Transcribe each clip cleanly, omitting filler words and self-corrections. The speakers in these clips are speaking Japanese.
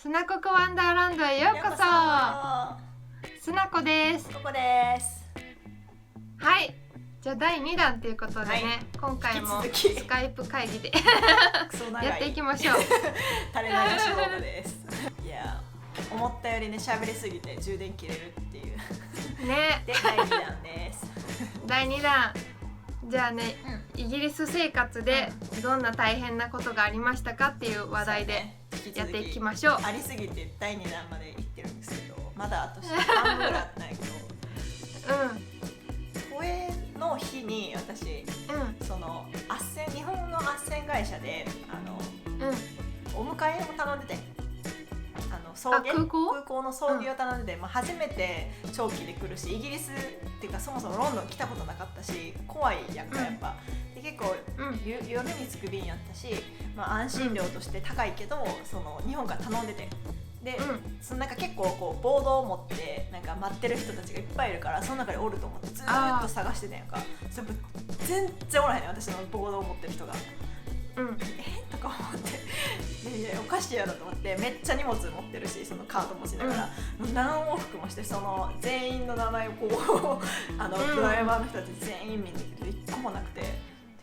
スナココワンダーランドへようこそ。スナコです。ここです。はい、じゃあ第2弾ということでね、はい、今回もスカイプ会議でやっていきましょう。垂れ流し動画です。いや、思ったよりね、喋りすぎて充電切れるっていうね。で、第2弾です。第2弾。じゃあね、イギリス生活でどんな大変なことがありましたかっていう話題でやっていきましょう。ありすぎて第2弾まで行ってるんですけど、まだ私半分ぐらいあってないけど、都営の日に私、その日本の斡旋会社でお迎えを頼んでて、空港の送迎を頼んでて、初めて長期で来るし、イギリスっていうかそもそもロンドン来たことなかったし怖いやんか、やっぱ。で結構、夜に着く便やったし、安心料として高いけど、その日本から頼んでて、で、そのなんか結構こうボードを持ってなんか待ってる人たちがいっぱいいるから、その中でおると思ってずーっと探してたやんか。それ全然おらへんねん、私のボードを持ってる人が。とか思っていやおかしいやろと思って、めっちゃ荷物持ってるし、そのカート持ちながら、何往復もして、その全員の名前をこうドライバーの人たち全員見に行くけど1個もなくて、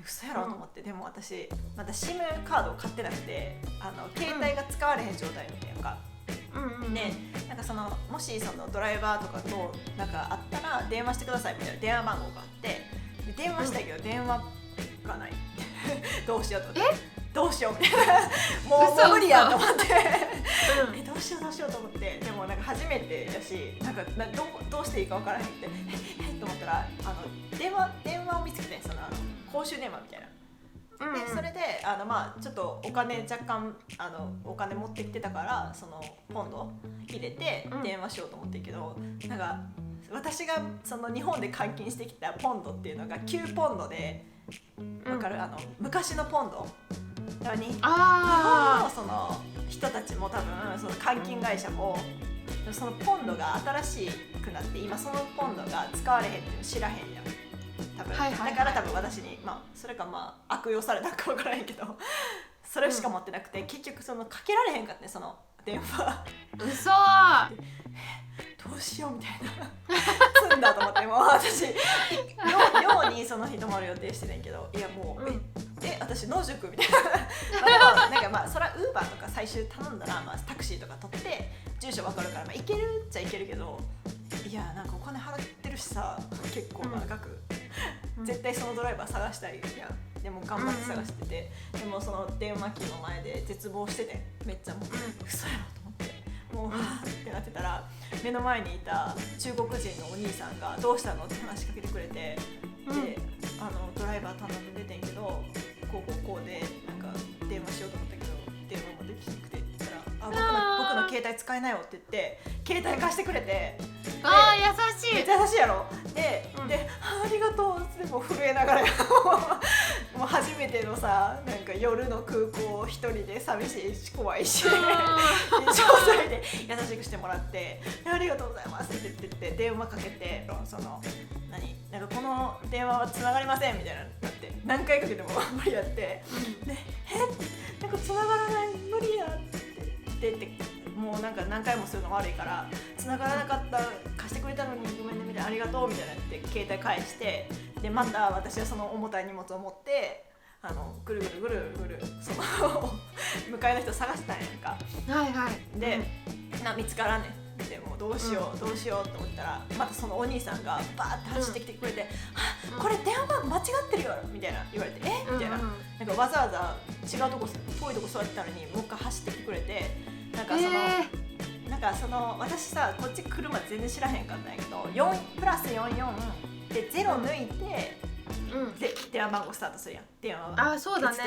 嘘やろと思って。でも私まだ SIM カードを買ってなくて、携帯が使われへん状態みたいなか。でなんかもしそのドライバーとかとなんかあったら電話してくださいみたいな電話番号があって、で電話したけど電話がない。どうしようと思って、どうしようみたいな、もう無理やと思ってどうしようと思って、でもなんか初めてやし、なんかどうしていいか分からへんってと思ったら、電話を見つけて、その公衆電話みたいな。でそれでちょっとお金若干お金持ってきてたから、そのポンド入れて電話しようと思ってるけど、なんか私がその日本で換金してきたポンドっていうのが9ポンドで、わかる？昔のポンド。だから日本のその人たちも多分その換金会社もそのポンドが新しくなって、今そのポンドが使われへんっていうの知らへんやん。多分、だから多分私にそれか悪用されたか分からへんけど、それしか持ってなくて、結局そのかけられへんかって、その電話。嘘。どうしようみたいな積んだと思って、もう私ようにその日泊まる予定してないけど、いやもう、私野宿みたいななんかそれはウーバーとか最終頼んだら、タクシーとか取って住所分かるから、行けるっちゃ行けるけど、いやなんかお金払ってるしさ、結構な額、絶対そのドライバー探したいやん。でも頑張って探してて、でもその電話機の前で絶望してて、めっちゃもう、嘘やろと思って、もうはぁってなってたら、目の前にいた中国人のお兄さんがどうしたのって話しかけてくれて、でドライバー頼んでてんけど、こうでなんか電話しようと思ったけど電話もできなくてって言ったら、僕の携帯使えないよって言って携帯貸してくれて、優しい。めっちゃ優しいやろ。で、ありがとうってもう震えながらもう初めてのさ、なんか夜の空港一人で寂しいし怖いし状態で優しくしてもらって、ありがとうございますって言って電話かけて、なんかこの電話は繋がりませんみたいななって、何回かけても無理やって、でなんか繋がらない、無理やって言ってもうなんか何回もするの悪いから繋がらなかった、貸してくれたのにごめんねみたいな、ありがとうみたいなって携帯返して、でまた私はその重たい荷物を持ってぐるぐるその迎えの人探したんやんか。で見つからんねん。でもどうしようと思ったら、またそのお兄さんがバーって走ってきてくれて、これ電話番号間違ってるよみたいな言われて、みたいな、なんかわざわざ違うとこ遠いとこ座ってたのにもう一回走ってきてくれて、なんかその私さ、こっち来るまで全然知らへんかったんやけど、4プラス44で0抜いて、で電話番号スタートするやん、電話は。そうだね。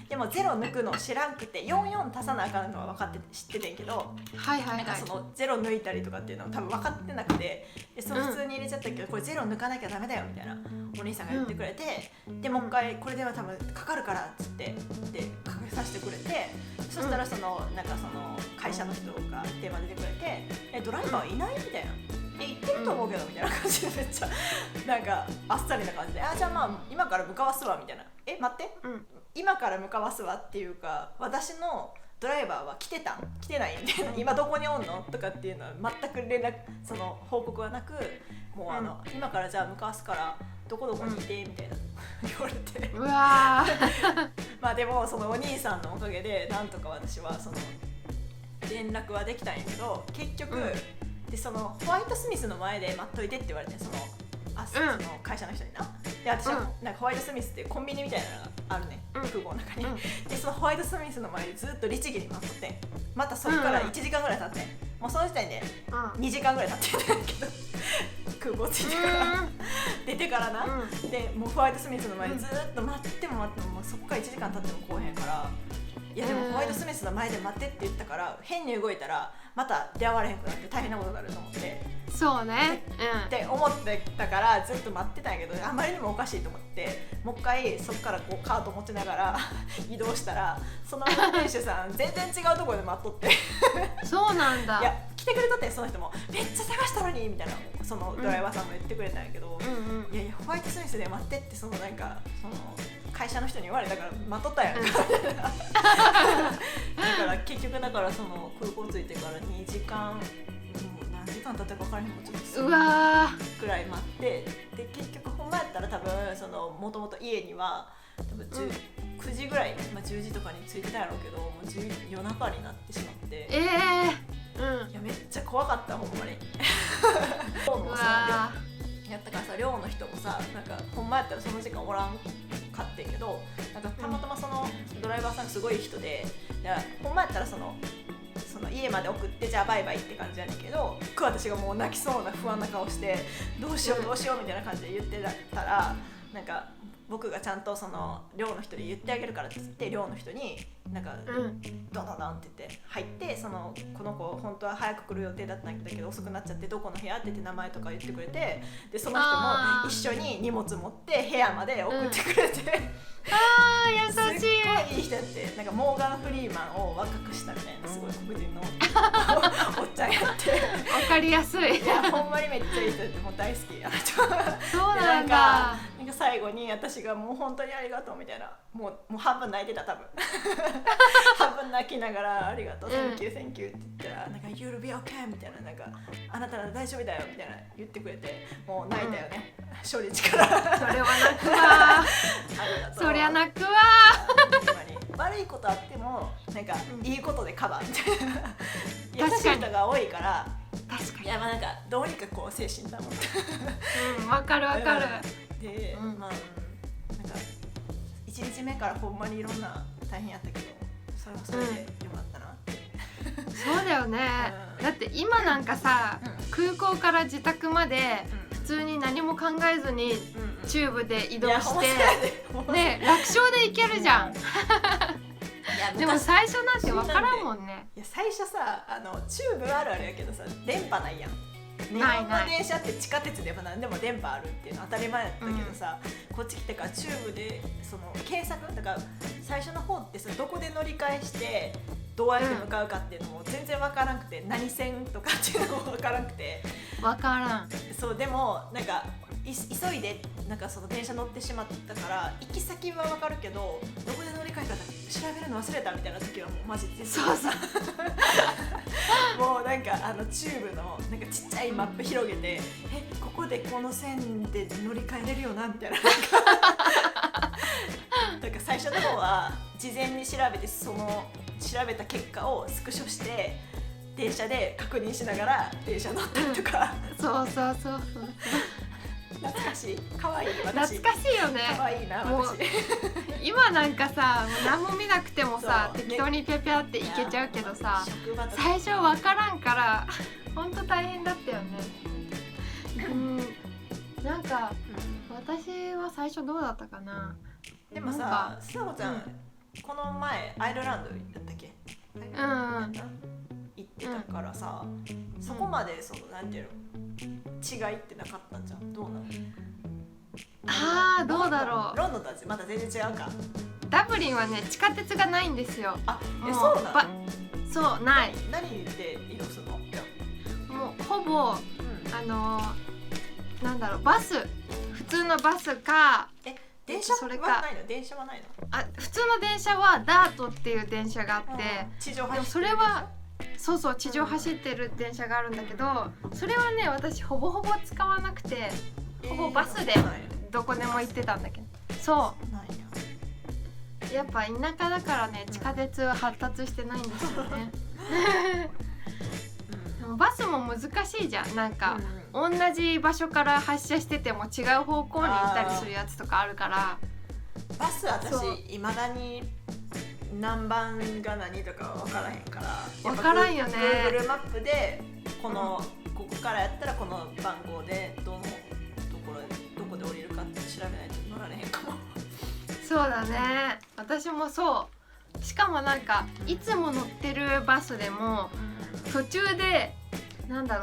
でも0抜くの知らんくて、44足さなあかんのは分かって知っててんけど、なんかその0抜いたりとかっていうのは多分分かってなくて、でその普通に入れちゃったけど、これ0抜かなきゃダメだよみたいなお兄さんが言ってくれて、でもう一回これでは多分かかるからっつってでかけさせてくれて、そしたらなんかその会社の人が電話出てくれて、ドライバーいないみたいな。行ってると思うけどみたいな感じで、めっちゃなんかあっさりな感じで、じゃあ今から向かわすわみたいな。待って、今から向かわすわっていうか、私のドライバーは来てないみたいな、今どこにおんのとかっていうのは全く連絡その報告はなく、もう今からじゃあ向かわすからどこどこにいてみたいな言われて、うわまあでもそのお兄さんのおかげでなんとか私はその連絡はできたんやけど、結局、でそのホワイトスミスの前で待っといてって言われて、その会社の人にな。で私はなんかホワイトスミスっていうコンビニみたいなのがあるね、空港の中に、でそのホワイトスミスの前でずっと律儀に待っとって、またそこから1時間ぐらい経って、もうその時点で2時間ぐらい経ってんだけど空港着いてから出てからな、でもうホワイトスミスの前でずっと待っても待っても、もうそこから1時間経っても来おへんから、いやでもホワイトスミスの前で待ってって言ったから、変に動いたらまた出会われへんくなって大変なことになると思って、そうね、って思ってたからずっと待ってたんやけど、あまりにもおかしいと思って、もう一回そこからこうカート持ちながら移動したら、その運転手さん全然違うところで待っとってそうなんだ。いや来てくれとって、その人もめっちゃ探したのにみたいな、そのドライバーさんも言ってくれたんやけど、いやいやホワイトスミスで待ってって、そのなんかその会社の人に言われたから待っとったやんかだから結局だからその空港着いてから2時間、もう何時間経ったか分からへんもん、ちょっとうわくらい待って、で結局ほんまやったら多分そのもともと家には多分9時ぐらい、まあ、10時とかに着いてたやろうけど、もう夜中になってしまって、いやめっちゃ怖かったほんまにもうさやったからさ、寮の人もさ、なんかほんまやったらその時間おらんかってんけど、なんかたまたまそのドライバーさんがすごい人で、ほんまやったらその家まで送ってじゃあバイバイって感じやねんけど、私がもう泣きそうな不安な顔してどうしようどうしようみたいな感じで言ってたら、なんか僕がちゃんとその寮の人に言ってあげるからって言って、寮の人になんかドンドンドンって言って入って、この子本当は早く来る予定だったんだけど遅くなっちゃって、どこの部屋って言って名前とか言ってくれて、でその人も一緒に荷物持って部屋まで送ってくれて、優しい、すっごいいい人やって、なんかモーガン・フリーマンを若くしたみたいな、すごい黒人のおっちゃんやってわかりやすい。いやほんまにめっちゃいい人やって、もう大好きあの人そうなんだ。なんか最後に私がもう本当にありがとうみたいな、もう半分泣いてた多分半分泣きながらありがとう、Thank you Thank you って言ったら、なんか You'll be okay みたいな、なんかあなたなら大丈夫だよみたいな言ってくれて、もう泣いたよね、初日からそれは泣くわそりゃ泣くわ悪いことあってもなんかいいことでカバーみたいな優しい人が多いから、確かに、いやまあなんかどうにかこう精神保ってわかるわかる、で、まあなんか1日目からほんまにいろんな大変やったけど、それはそれでよかったなって、そうだよね、だって今なんかさ、空港から自宅まで普通に何も考えずにチューブで移動してね、楽勝で行けるじゃんでも最初なんて分からんもんね。いや最初さ、チューブあるあるやけどさ、電波ないやん。日本の電車って地下鉄でも何でも電波あるっていうの当たり前だったけどさ、こっち来てからチューブでその検索だから、最初の方ってさ、どこで乗り換えしてどうやって向かうかっていうのも全然分からなくて、何線とかっていうのも分からなくて、分からん。そうでもなんか急いでなんかその電車乗ってしまったから、行き先は分かるけどどこで乗り換えたか調べるの忘れたみたいな時はもうマジでそうそうもうなんかチューブのなんかちっちゃいマップ広げて、ここでこの線で乗り換えれるよなみたいななんか最初の方は事前に調べて、その調べた結果をスクショして電車で確認しながら電車乗ったりとか、そうそうそう懐かしい、可愛い私、懐かしいよね、可愛いな私今なんかさ、何も見なくてもさ、適当にピャピャっていけちゃうけどさ、最初わからんからほんと大変だったよね。なんか、私は最初どうだったかな。でもさ、すなこちゃん、この前アイルランドだったっけ、行ってたからさ、そこまでそのなんていうの違いってなかったんじゃん、どうなの？どうだろう。ロンドンとはまた全然違うか。ダブリンはね、地下鉄がないんですよ。そうなの？そう、ない。何で移動するの？もうほぼ、なんだろう、バス、普通のバスか、電車はないの？電車はないの？普通の電車はダートっていう電車があって、地上走ってる。でもそれはそう地上走ってる電車があるんだけど、それはね私ほぼほぼ使わなくて、ほぼバスでどこでも行ってたんだけど、そうやっぱ田舎だからね、地下鉄は発達してないんですよねでもバスも難しいじゃん。なんか、同じ場所から発車してても違う方向に行ったりするやつとかあるから。バス私いまだに何番が何とか分からへんから。分からんよね。 Google マップでここからやったらこの番号でどこで降りるかって調べないと乗られへんかもそうだね、私もそう。しかもなんかいつも乗ってるバスでも途中で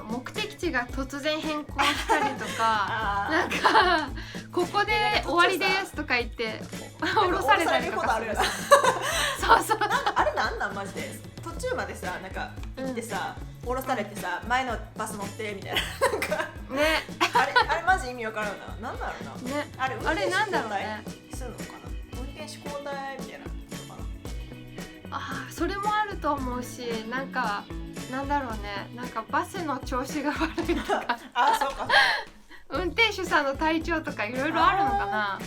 目的地が突然変更したりとかなんかここで終わりですとか言って降ろされたりとかする。そうあれなんマジで途中までさなんか行ってさ、降ろされてさ、前のバス乗ってみたいななんかねあれマジ意味わからんな。なんだろうな、ね、あれなんだろうね、するのかな、運転手交代みたいなのかな。それもあると思うし、なんかなんだろうね、なんかバスの調子が悪いとかそうか運転手さんの体調とかいろいろあるのかな。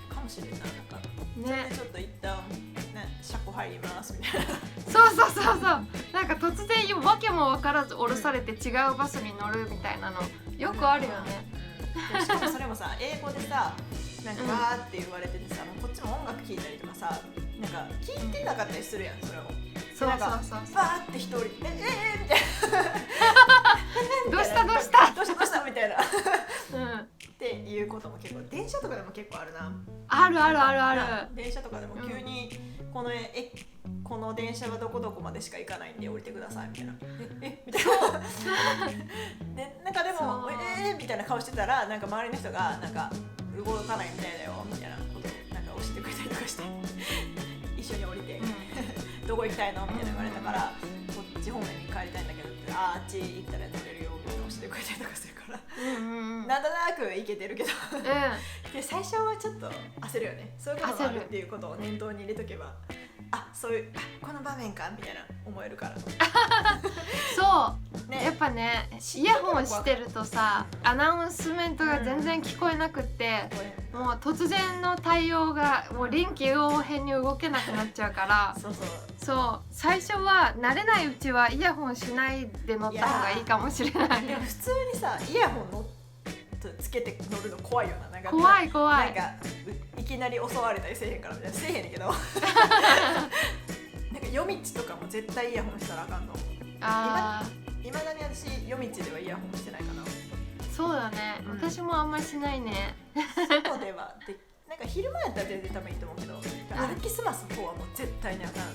かもしれない。なんかね、ちょっと一旦車庫入りますみたいなそうなんか突然わけも分からず降ろされて違うバスに乗るみたいなのよくあるよね。しかもそれもさ英語でさなんかわーって言われててさ、もうこっちも音楽聴いたりとかさ、なんか聞いてなかったりするやん。それをそうバーって一人みたいなどうしたみたいなっていうことも結構電車とかでも結構あるな。ある電車とかでも急にこの電車はどこまでしか行かないんで降りてくださいみたいなみたいなでなんかでもみたいな顔してたら、なんか周りの人がなんか動かないみたいだよみたいなことをなんか教えてくれたりとかして一緒に降りてどこ行きたいのみたいな言われたから、こっち方面に帰りたいんだけどって、あっち行ったら乗れるよみたいな教えてくれたりとかするからなんとなく行けてるけどで最初はちょっと焦るよね。そういうことがあるっていうことを念頭に入れとけば、そういうこの場面かみたいな思えるからそう、ね、やっぱねイヤホンしてるとさ、アナウンスメントが全然聞こえなくって、もう突然の対応がもう臨機応変に動けなくなっちゃうからそう最初は慣れないうちはイヤホンしないで乗った方がいいかもしれない。でも普通にさイヤホンつけて乗るの怖いよな。なんか怖いなんかいきなり襲われたりせえへんからみたいな。せえへんねんけどなんか夜道とかも絶対イヤホンしたらあかんの。いまだに私夜道ではイヤホンしてないかな。そうだね、私もあんまりしないね外ではなんか昼間やったら全然多分いいと思うけど、歩きスマスの方はもう絶対にあかん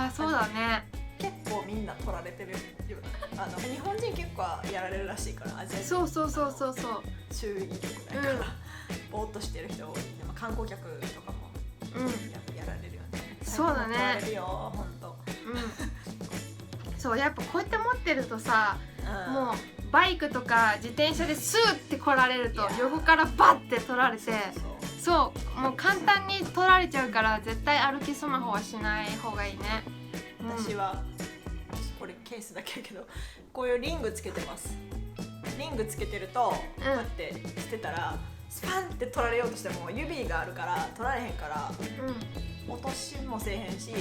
な。そうだね。結構みんな取られてるような。日本人結構やられるらしいから、アジア人そう注意力ないから、ぼーっとしてる人多い。でも観光客とかもやられるよね。そうだね。取られるよ本当。そうやっぱこうやって持ってるとさ、もうバイクとか自転車でスーって来られると横からバッて取られて、そうもう簡単に取られちゃうから、絶対歩きスマホはしない方がいいね。私はこれケースだけやけど、こういうリングつけてます。リングつけてるとこうやってしてたらスパンって取られようとしても指があるから取られへんから、落としもせえへんし、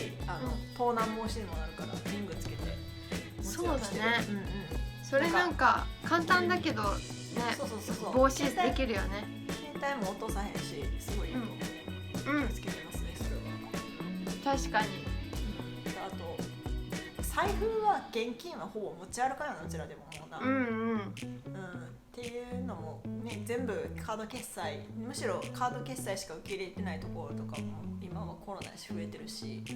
盗難防止にもなるからリングつけてそうだね。それなんか簡単だけどね、防止できるよね。携帯も落とさへんし、すごいいいと思う。つけてますね、それは。確かに。あと財布は現金はほぼ持ち歩かないの、うちらでももうな。っていうのもね、全部カード決済、むしろカード決済しか受け入れてないところとかも今はコロナで増えてるし、た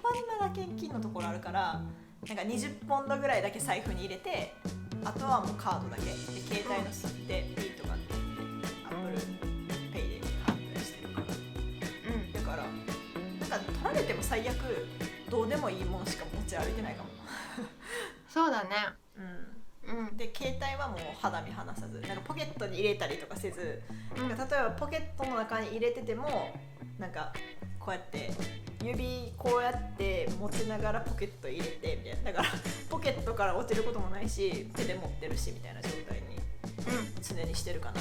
まにまだ現金のところあるから、なんか20ポンドぐらいだけ財布に入れて、あとはもうカードだけで、携帯のでピーとかってアップルペイで払ったりしてるから、だからなんか取られても最悪どうでもいいもんしか持ち歩いてないかもそうだね。で携帯はもう肌身離さず、なんかポケットに入れたりとかせず、なんか例えばポケットの中に入れててもなんかこうやって指こうやって持ちながらポケット入れてみたいな、だからポケットから落ちることもないし手で持ってるしみたいな状態に常にしてるかな、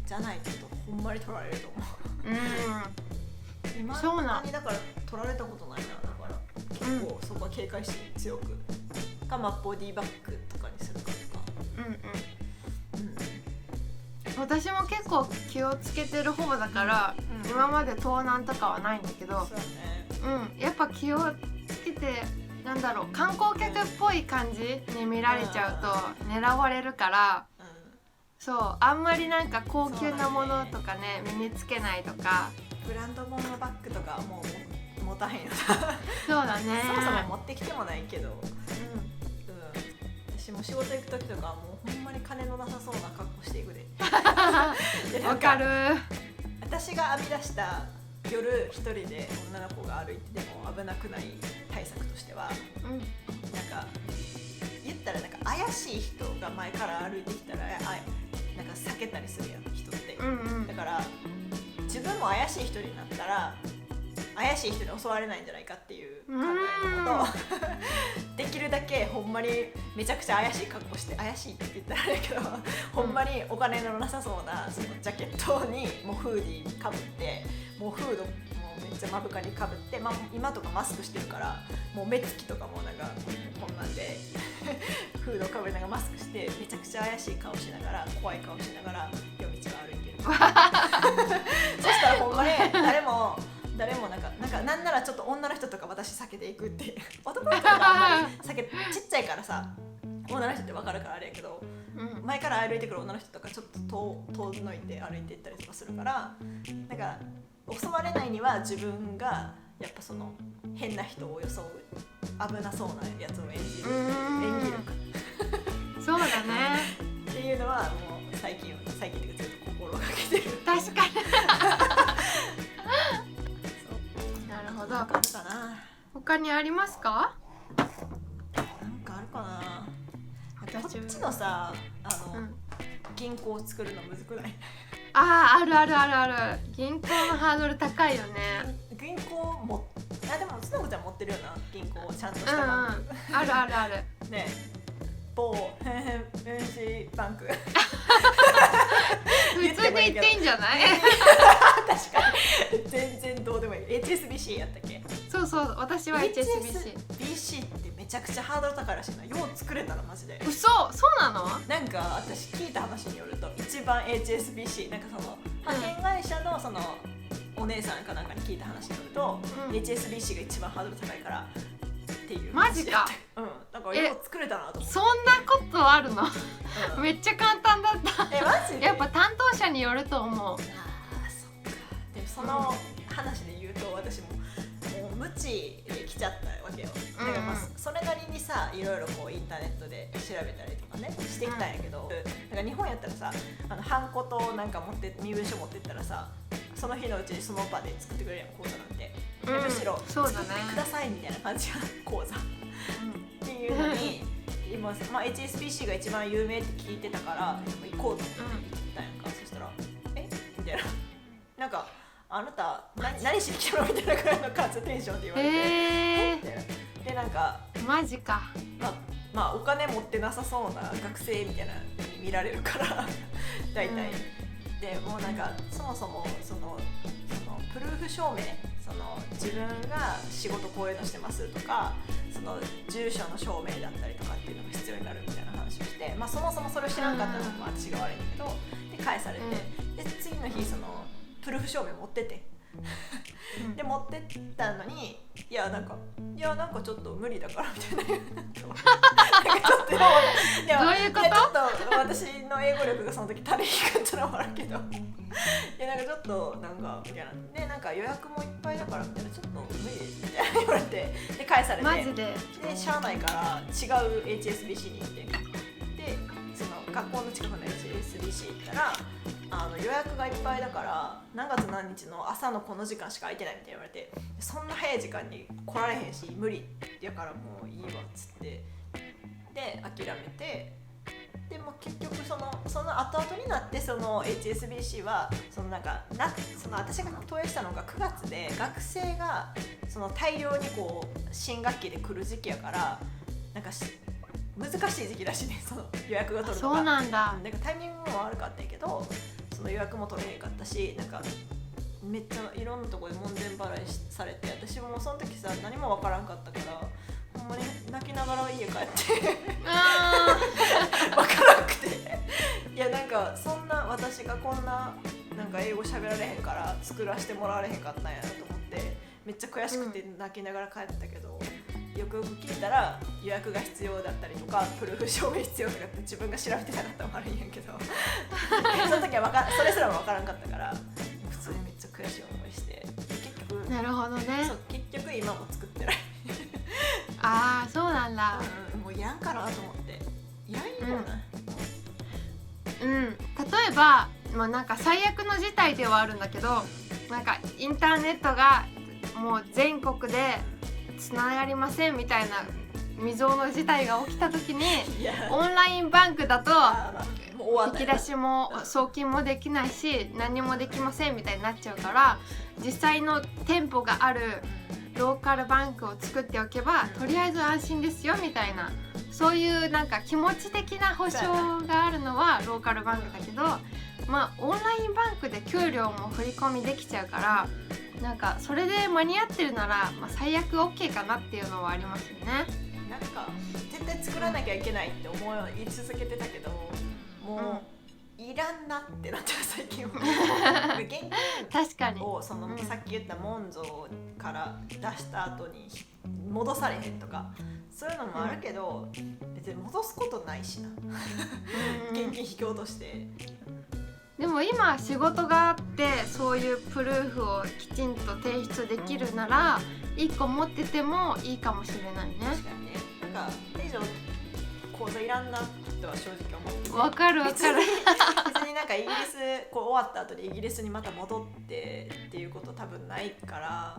じゃないとほんまに取られると思う。今にだから取られたことないな、だから結構そこは警戒心強くか、ボディバッグとかにするかとか。私も結構気をつけてる方だから、今まで盗難とかはないんだけど、そうね、やっぱ気をつけて、なんだろう、観光客っぽい感じに見られちゃうと狙われるから、そうあんまりなんか高級なものとかね身につけないとか、ブランド物のバッグとかもう持たへんよな。そうだね。そもそも持ってきてもないけど、私も仕事行く時とかもうほんまに金のなさそうな格好していくで。わかる。私が編み出した夜一人で女の子が歩いてても危なくない対策としては、なんか言ったらなんか怪しい人が前から歩いてきたらなんか避けたりするやん人って、だから自分も怪しい人になったら怪しい人に襲われないんじゃないかっていう考えのもとできるだけほんまにめちゃくちゃ怪しい格好して、怪しいって言ったらあれだけどほんまにお金のなさそうなそのジャケットにもうフーディーかぶって、もうフードもめっちゃ目深にかぶって、今とかマスクしてるからもう目つきとかもなんかこんなんでフードかぶりながらマスクしてめちゃくちゃ怪しい顔しながら怖い顔しながら夜道を歩いてるそしたらほんまに誰もなんならちょっと女の人とか私避けていくって男の人とかあんまり避けてちっちゃいからさ女の人って分かるからあれやけど、前から歩いてくる女の人とかちょっと遠のいて歩いていったりとかするから、なんか襲われないには自分がやっぱその変な人を装う危なそうなやつを演じる演技力そうだねっていうのはもう最近でずっと心がけてる。確かになるほど。なんかあるかな。他にありますか？なんかあるかな。こっちのさ、銀行を作るのむずくない？ある。銀行のハードル高いよね。銀行も、でもつのこちゃん持ってるよな、銀行ちゃんとしたバンク。ある。ね、某分子バンク。普通に言っていいんじゃない？確かに全然どうでもいい。HSBC やったっけ？そう私は HSBC ってめちゃくちゃハードル高いらしいな。よう作れたのマジで。嘘？そうなの？なんか私聞いた話によると一番 HSBC なんかその派遣会社のそのお姉さんかなんかに聞いた話によると、HSBC が一番ハードル高いからっていう。マジか。なんかよう作れたなと思って。そんなことあるの？めっちゃ簡単だった。マジで？やっぱ担当者によると思う。そっか。でもその話で言うと私もう無知で来ちゃったわけよ。だからそれなりにさいろいろこうインターネットで調べたりとかねしてきたんやけど、なんか日本やったらさハンコとなんか身分証持ってったらさその日のうちにその場で作ってくれるやん口座なんて、むしろ作ってくださいみたいな感じや口座、っていうのに今、HSBC が一番有名って聞いてたから行こうと思って行ったんやんか。そしたらみたいななんかあなた何しに来たのみたいなくらいの感じテンションで言われて、でなんかマジか。お金持ってなさそうな学生みたいなに見られるから大体、でもうなんかそもそもそのプルーフ証明、その自分が仕事こういうのしてますとかその住所の証明だったりとかっていうのが必要になるみたいな話をして、そもそもそれを知らんかったのも私が悪いんだけど、で返されて、で次の日そのプルーフ証明持っててで持ってったのにいやなんかちょっと無理だからみたいななんかちょっとでもどういうこと？ちょっと私の英語力がその時足りひかったのもあるけどなんかちょっとなんかみたいなでなんか予約もいっぱいだからみたいなちょっと無理みたいな言われてで返されてマジでしゃあないから違う HSBC に行ってでその学校の近くの HSBC 行ったら予約がいっぱいだから何月何日の朝のこの時間しか空いてないみたいに言われてそんな早い時間に来られへんし無理やからもういいわっつってで諦めてででも結局その後々になってその HSBC はその私が投影したのが9月で学生がその大量にこう新学期で来る時期やからなんか難しい時期らしいね、その予約が取るのが。そうなんだ。なんかタイミングも悪かったんやけどその予約も取れへんかったし、なんかめっちゃいろんなところで門前払いされて、私もその時さ何もわからんかったからほんまに泣きながら家帰ってわからなくていやなんかそんな私がこんななんか英語喋られへんから作らせてもらわれへんかったんやなと思ってめっちゃ悔しくて泣きながら帰ったけど、よくよく聞いたら予約が必要だったりとかプルーフ証明必要とかって自分が調べてなかったら悪いんやけどその時はそれすらも分からんかったから普通にめっちゃ悔しい思いして結局なるほどね。そう結局今も作ってないああそうなんだ、もうやんかなと思ってやんよな、例えば、なんか最悪の事態ではあるんだけど、なんかインターネットがもう全国でつながりませんみたいな未曾有の事態が起きた時にオンラインバンクだと引き出しも送金もできないし何もできませんみたいになっちゃうから、実際の店舗があるローカルバンクを作っておけばとりあえず安心ですよみたいな、そういうなんか気持ち的な保証があるのはローカルバンクだけど、オンラインバンクで給料も振り込みできちゃうから、なんかそれで間に合ってるなら、最悪 OK かなっていうのはありますよね。なんか絶対作らなきゃいけないって言い続けてたけどもう、いらんなってなっちゃう最近は現金確かにをその、さっき言ったモンゾーから出した後に戻されへんとかそういうのもあるけど、別に戻すことないしな現金引き落としてでも今仕事があってそういうプルーフをきちんと提出できるなら1個持っててもいいかもしれないね。確かにね。なんか以上口座いらんなとは正直思って、わかるわかる。別になんかイギリスこう終わった後でイギリスにまた戻ってっていうこと多分ないから、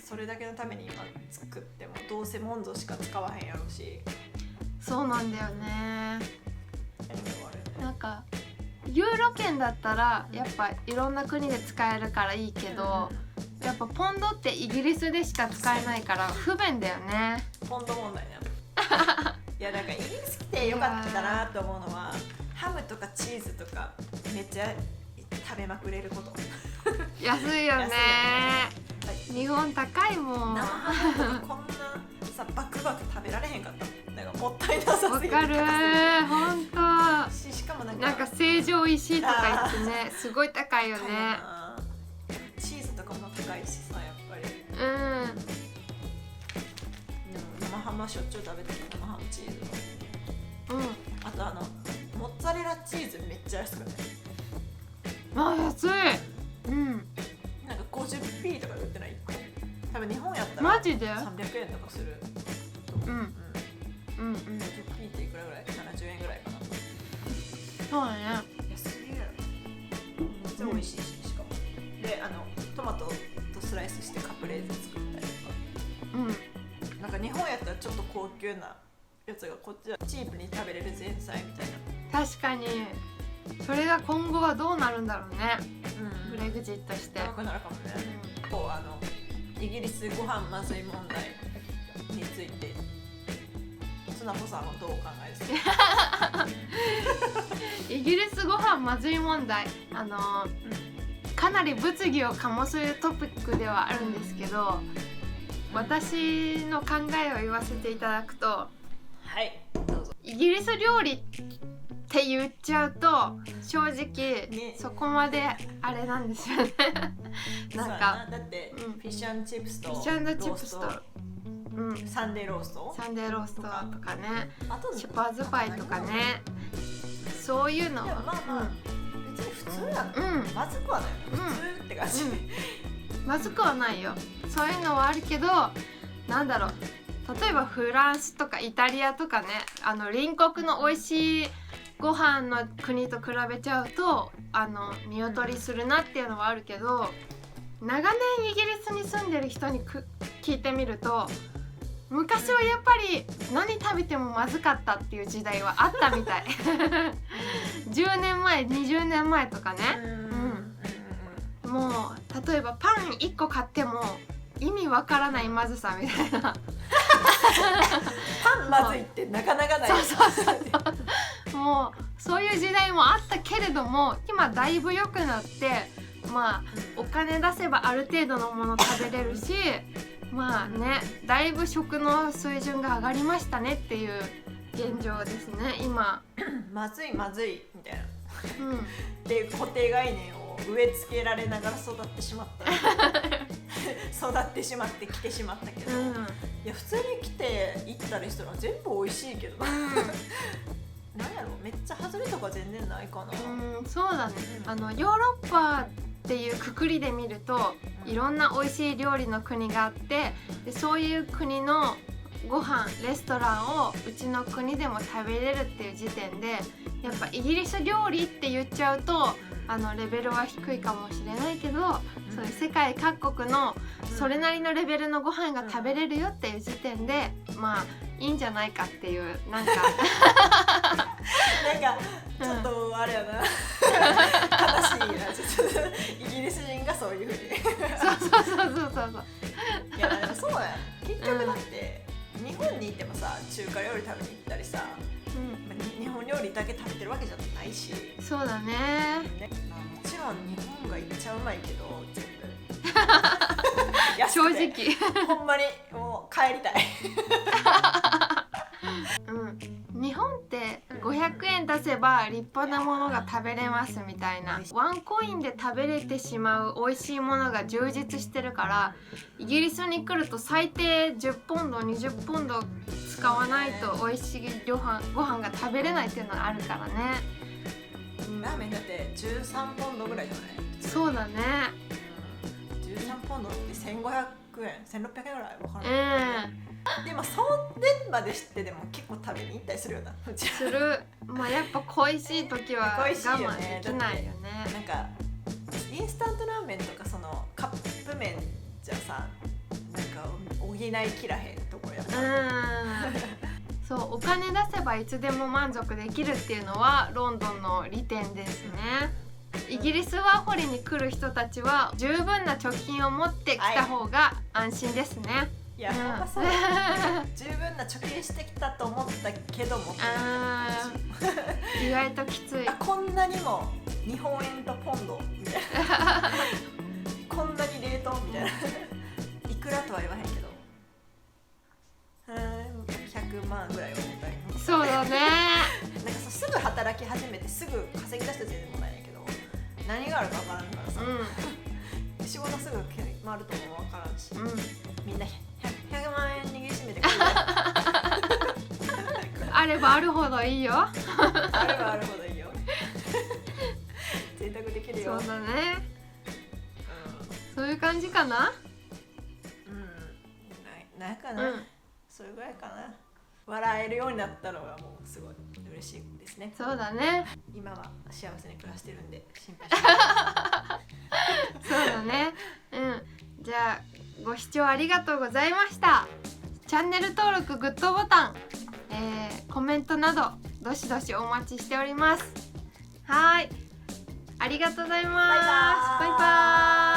それだけのために今作ってもどうせモンゾしか使わへんやろうし。そうなんだよね。なんかユーロ圏だったらやっぱいろんな国で使えるからいいけど、やっぱポンドってイギリスでしか使えないから不便だよね。ポンド問題ねいやなんかイギリス来てよかったなと思うのはハムとかチーズとかめっちゃ食べまくれること安いよね。日本高いもん。生ハムとかこんなさバクバク食べられへんかった。なんかもったいなさすぎて。わかる本当。しかもなんか成城石井とか言ってねすごい高いよね。チーズとかも高いしさやっぱり。生ハムはしょっちゅう食べてる生ハムチーズ。あとモッツァレラチーズめっちゃ安くない？安い。なんか 50p とかで売ってない？多分日本やったらマジで300円とかする。50p っていくらぐらい？70円ぐらいかな。そうだね。安すぎるやろ。めっちゃ美味しいし、しかも。でトマトとスライスしてカプレーゼ作ったりとか。なんか日本やったらちょっと高級なやつがこっちはチープに食べれる前菜みたいな。確かに。それが今後はどうなるんだろうね。ブレグジットして。高くなるかもね。こうイギリスご飯まずい問題について。つなこさんはどうお考えですか？イギリスご飯まずい問題、かなり物議を醸すトピックではあるんですけど、私の考えを言わせていただくと、はい、どうぞ。イギリス料理って言っちゃうと正直、そこまであれなんですよねなんかだって、フィッシュ&チップスとフィッシュ&チップスとサンデーローストとかね、あとシュパーズパイとかね、そういうのは別に普通なの、まずくはないの、普通って感じ、まずくはないよ。そういうのはあるけど、なんだろう、例えばフランスとかイタリアとかね、隣国の美味しいご飯の国と比べちゃうと見劣りするなっていうのはあるけど、長年イギリスに住んでる人に聞いてみると昔はやっぱり何食べてもまずかったっていう時代はあったみたい10年前20年前とかね、もう例えばパン1個買っても意味わからないまずさみたいなパンまずいってなかなかない。もうそういう時代もあったけれども、今だいぶ良くなって、まあお金出せばある程度のもの食べれるし、まあね、だいぶ食の水準が上がりましたねっていう現状ですね今。まずいまずいみたいな、で固定概念を植え付けられながら育ってしまった育ってしまって来てしまったけど、いや普通に来て行ったレストラン全部美味しいけどなんやろ、めっちゃ外れとか全然ないかな。そうだね、ヨーロッパっていうくくりで見るといろんな美味しい料理の国があって、でそういう国のご飯レストランをうちの国でも食べれるっていう時点で、やっぱイギリス料理って言っちゃうとレベルは低いかもしれないけど、そういう世界各国のそれなりのレベルのご飯が食べれるよっていう時点で、まあいいんじゃないかっていう、なんかちょっとあれやな悲しいな、ちょっとイギリス人がそういうふうにそういやでもそうや、結局だって、日本にいてもさ中華料理食べに行ったりさ、日本料理だけ食べてるわけじゃないし。そうだね。もちろん日本がいっちゃうまいけど全部正直ほんまにもう帰りたい日本って500円出せば立派なものが食べれますみたいな、ワンコインで食べれてしまう美味しいものが充実してるから、イギリスに来ると最低10ポンド20ポンド使わないと美味しいご飯が食べれないっていうのがあるからね。ラーメンだって13ポンドぐらいじゃない？そうだね、13ポンドって1500円1600円ぐらいわからない、でもそれまで知ってでも結構食べに行ったりするよな。する。まあやっぱ恋しい時は我慢できないよね。なんかインスタントラーメンとかそのカップ麺じゃさ、なんか補いきらへんとこやっぱ。そうお金出せばいつでも満足できるっていうのはロンドンの利点ですね。イギリスワーホリに来る人たちは十分な貯金を持ってきた方が安心ですね。いや、そう十分な貯金してきたと思ったけども意外ときつい。こんなにも日本円とポンドみたいなこんなに冷凍みたいないくらとは言わへんけど100万ぐらいは絶対。そうだねなんかすぐ働き始めてすぐ稼ぎ出した全然もないんやけど、何があるか分からんからさ、仕事すぐ決まるとも分からんし、みんな100万円握りしめてくるあればあるほどいいよあればあるほどいいよ贅沢できるよ。そうだね、そういう感じかな。なんかな、それぐらいかな。笑えるようになったのはもうすごい嬉しいですね。そうだね。今は幸せに暮らしてるんで心配しないそうだね。じゃあご視聴ありがとうございました。チャンネル登録、グッドボタン、コメントなどどしどしお待ちしております。はい、ありがとうございます。バイバーイ。